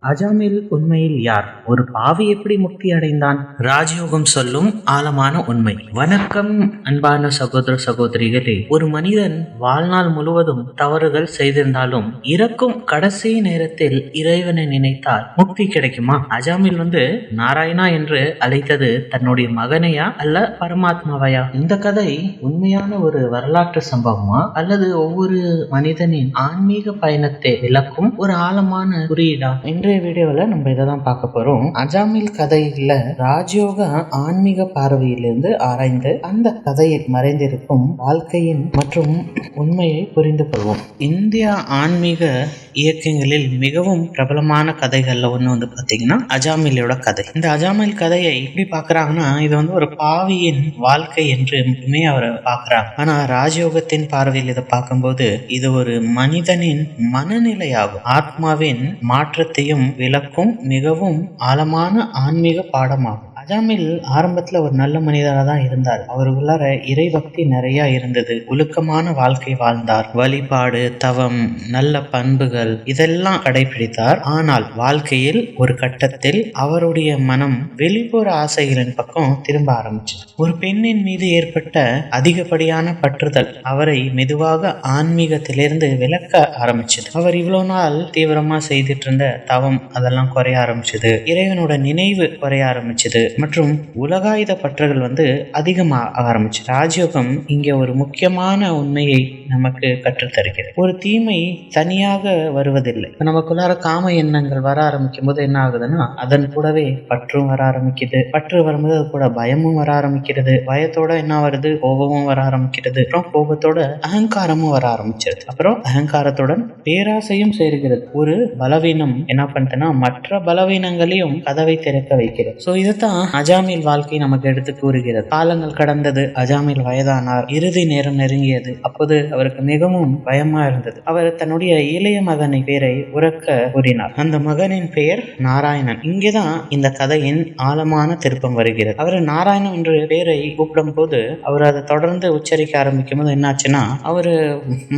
அஜாமில் உண்மையில் யார்? ஒரு பாவி எப்படி முக்தி அடைந்தான்? ராஜயோகம் சொல்லும் ஆழமான உண்மை. வணக்கம் அன்பான சகோதர சகோதரிகளே. ஒரு மனிதன் வாழ்நாள் முழுவதும் தவறுகள் செய்திருந்தாலும் இறக்கும் கடைசி நேரத்தில் இறைவனை நினைத்தால் முக்தி கிடைக்குமா? அஜாமில் நாராயணா என்று அழைத்தது தன்னுடைய மகனையா அல்ல பரமாத்மாவையா? இந்த கதை உண்மையான ஒரு வரலாற்று சம்பவமா அல்லது ஒவ்வொரு மனிதனின் ஆன்மீக பயணத்தை விளக்கும் ஒரு ஆழமான குறியீடா? இன்றைய வீடியோல நம்ம இதை தான் பார்க்க போறோம். அஜாமில் கதையில ராஜயோக ஆன்மீக பார்வையிலிருந்து ஆராய்ந்து அந்த கதையில் மறைந்திருக்கும் வாழ்க்கையின் மற்றும் உண்மையை புரிந்து கொள்வோம். இந்தியா ஆன்மீக இயக்கங்களில் மிகவும் பிரபலமான கதைகள்ல ஒண்ணு பாத்தீங்கன்னா அஜாமிலோட கதை. இந்த அஜாமில் கதையை எப்படி பாக்குறாங்கன்னா இது ஒரு பாவியின் வாழ்க்கை என்று மட்டுமே அவரை பாக்குறாங்க. ஆனா ராஜயோகத்தின் பார்வையில் இதை பார்க்கும்போது இது ஒரு மனிதனின் மனநிலையாகும், ஆத்மாவின் மாற்றத்தையும் விளக்கும் மிகவும் ஆழமான ஆன்மீக பாடமாகும். அஜாமில் ஆரம்பத்துல ஒரு நல்ல மனிதராக தான் இருந்தார். அவருக்குள்ளார இறை பக்தி நிறைய இருந்தது. ஒழுக்கமான வாழ்க்கை வாழ்ந்தார். வழிபாடு, தவம், நல்ல பண்புகள் இதெல்லாம் கடைபிடித்தார். ஆனால் வாழ்க்கையில் ஒரு கட்டத்தில் அவருடைய மனம் வெளிப்புற ஆசைகளின் பக்கம் திரும்ப ஆரம்பிச்சது. ஒரு பெண்ணின் மீது ஏற்பட்ட அதிகப்படியான பற்றுதல் அவரை மெதுவாக ஆன்மீகத்திலிருந்து விலக்க ஆரம்பிச்சது. அவர் இவ்வளவு நாள் தீவிரமா செய்துட்டு இருந்த தவம் அதெல்லாம் குறைய ஆரம்பிச்சது. இறைவனோட நினைவு குறைய ஆரம்பிச்சது மற்றும் உலகாயுத பற்றுகள் அதிகமாக ஆரம்பிச்சு. ராஜயோகம் இங்கே ஒரு முக்கியமான உண்மையை நமக்கு கற்றுத்தருகிறது. ஒரு தீமை தனியாக வருவதில்லை. நமக்குள்ளார காம எண்ணங்கள் வர ஆரம்பிக்கும் போது என்ன ஆகுதுன்னா அதன் கூடவே பற்றும் வர ஆரம்பிக்குது. பற்று வரும்போது அது கூட பயமும் வர ஆரம்பிக்கிறது. பயத்தோட என்ன வருது? கோபமும் வர ஆரம்பிக்கிறது. அப்புறம் கோபத்தோட அகங்காரமும் வர ஆரம்பிச்சிருது. அப்புறம் அகங்காரத்துடன் பேராசையும் சேர்கிறது. ஒரு பலவீனம் என்ன பண்ணிட்டுன்னா மற்ற பலவீனங்களையும் கதவை திறக்க வைக்கிறது. ஸோ இதுதான் அஜாமில் வாழ்க்கை நமக்கு எடுத்து கூறுகிறது. காலங்கள் கடந்தது. அஜாமில் வயதானார். இறுதி நேரம் நெருங்கியது. அப்போது அவருக்கு மிகவும் பயமா இருந்தது. அவர் தன்னுடைய இளைய மகனை பேரை உறக்க கூறினார். அந்த மகனின் பெயர் நாராயணன். இங்கேதான் இந்த கதையின் ஆழமான திருப்பம் வருகிறது. அவர் நாராயணன் என்ற பேரை கூப்பிடும் போது அவர் அதை தொடர்ந்து உச்சரிக்க ஆரம்பிக்கும் போது என்னாச்சுன்னா அவரு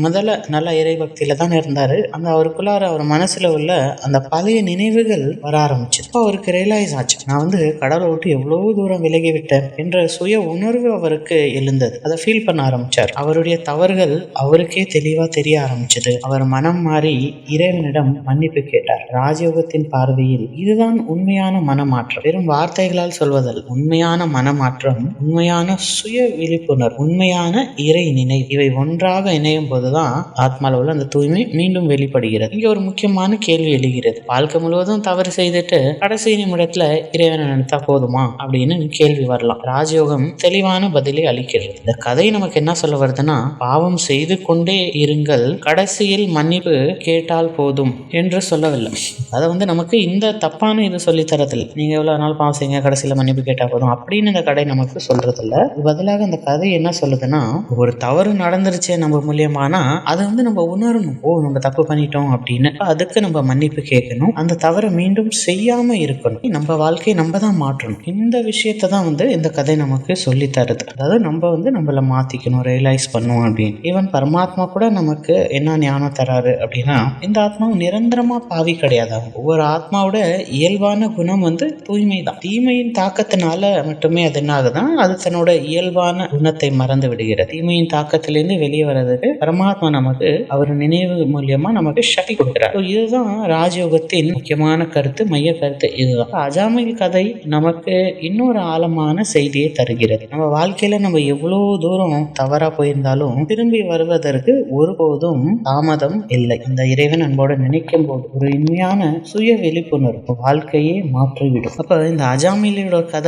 முதல்ல நல்ல இறை பக்தியில தான் இருந்தாரு. அந்த அவருக்குள்ளார அவர் மனசுல உள்ள அந்த பழைய நினைவுகள் வர ஆரம்பிச்சு. அவருக்கு ரியலைஸ் ஆச்சு, நான் கடவுளை விட்டு எவ்வளவு தூரம் விலகி விட்டேன் என்ற சுய உணர்வு அவருக்கு எழுந்தது. அதை ஃபீல் பண்ண ஆரம்பிச்சார். அவருடைய தவறுகள் அவருக்கே தெளிவா தெரிய ஆரம்பிச்சது. அவர் மனம் மாறி இறைவனிடம் மன்னிப்பு கேட்டார். ராஜயோகத்தின் பார்வையில் இதுதான் உண்மையான மனமாற்றம். வெறும் வார்த்தைகளால் சொல்வதல். உண்மையான மனமாற்றம், உண்மையான சுய விழிப்புணர்வு, உண்மையான இறை நினைவு இவை ஒன்றாக இணையும் போதுதான் ஆத்மாவில் உள்ள அந்த தூய்மை மீண்டும் வெளிப்படுகிறது. இங்க ஒரு முக்கியமான கேள்வி எழுகிறது. வாழ்க்கை முழுவதும் தவறு செய்துட்டு கடைசி நிமிடத்துல இறைவனை நினைத்தா போதுமா அப்படின்னு கேள்வி வரலாம். ராஜயோகம் தெளிவான பதிலை அளிக்கிறது. இந்த கதை நமக்கு என்ன சொல்ல வருதுன்னா பாவம் செய்து கொண்டே இருங்கள், கடைசியில் மன்னிப்பு கேட்டால் போதும் என்று சொல்லவில்லை. அதை நமக்கு இந்த தப்பான இது சொல்லி தரதில்லை. நீங்க எவ்வளவு நாள் பாவம் செய்யுங்க, கடைசியில மன்னிப்பு கேட்டா போதும் அப்படின்னு இந்த கதை நமக்கு சொல்றது இல்ல. பதிலாக இந்த கதை என்ன சொல்லுதுன்னா ஒரு தவறு நடந்துருச்சு நம்ம மூலியமானா அதை நம்ம உணரணும். ஓ நம்ம தப்பு பண்ணிட்டோம் அப்படின்னு. அதுக்கு நம்ம மன்னிப்பு கேட்கணும். அந்த தவறை மீண்டும் செய்யாம இருக்கணும். நம்ம வாழ்க்கையை நம்ம தான் மாற்றணும். இந்த விஷயத்தை தான் இந்த கதை நமக்கு சொல்லி தருது. அதாவது நம்ம நம்மள மாத்திக்கணும், ரியலைஸ் பண்ணுவோம் அப்படின்னு. ஈவன் பரமாத்மா கூட நமக்கு என்ன ஞானம் தராரு அப்படின்னா இந்த ஆத்மா நிரந்தரமா பாவி கிடையாது. ஒவ்வொரு ஆத்மாவோட இயல்பான குணம் தூய்மை தான். தீமையின் தாக்கத்தினால மட்டுமே அது என்ன ஆகுதான் அது தன்னோட இயல்பான குணத்தை மறந்து விடுகிறது. தீமையின் தாக்கத்திலிருந்து வெளியே வர்றதுக்கு பரமாத்மா நமக்கு அவர் நினைவு மூலியமா நமக்கு சக்தி கொடுக்கிறார். இதுதான் ராஜயோகத்தின் முக்கியமான கருத்து, மைய கருத்து இதுதான். அஜாமில் கதை நமக்கு இன்னொரு ஆழமான செய்தியை தருகிறது. நம்ம வாழ்க்கையில நம்ம எவ்வளவு தூரம் தவறா போயிருந்தாலும் திரும்பி வருவதற்கு ஒருபோதும் தாமதம் இல்லை. அந்த இறைவன் அன்போடு நினைக்கும் போது ஒரு உண்மையான சுய விழிப்புணர்வு வாழ்க்கையே மாற்றிவிடும். அப்ப இந்த அஜாமிலோட கதை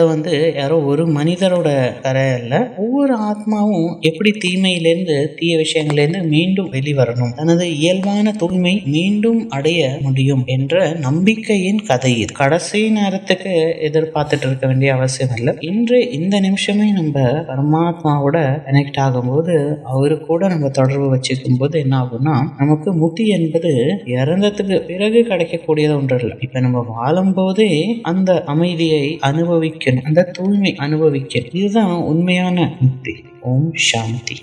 யாரோ ஒரு மனிதரோட கதை அல்ல. ஒவ்வொரு ஆத்மாவும் எப்படி தீமையிலிருந்து தீய விஷயங்களிலிருந்து மீண்டும் வெளிவரணும், தனது இயல்பான தூய்மை மீண்டும் அடைய முடியும் என்ற நம்பிக்கையின் கதை இது. கடைசி நேரத்துக்கு எதிர்பார்த்துட்டு இருக்க வேண்டிய அவசியம் இல்லை. இன்று இந்த நிமிஷமே நம்ம பரமாத்மாவோட கனெக்ட் ஆகும்போது அவரு கூட நம்ம தொடர்பு வச்சுக்கும் போது என்ன ஆகும்னா நமக்கு முக்தி என்பது இறந்ததுக்கு பிறகு கிடைக்கக்கூடியது ஒன்று இல்லை. இப்ப நம்ம வாழும் போதே அந்த அமைதியை அனுபவிக்கணும், அந்த தூய்மை அனுபவிக்கணும். இதுதான் உண்மையான முக்தி. ஓம் சாந்தி.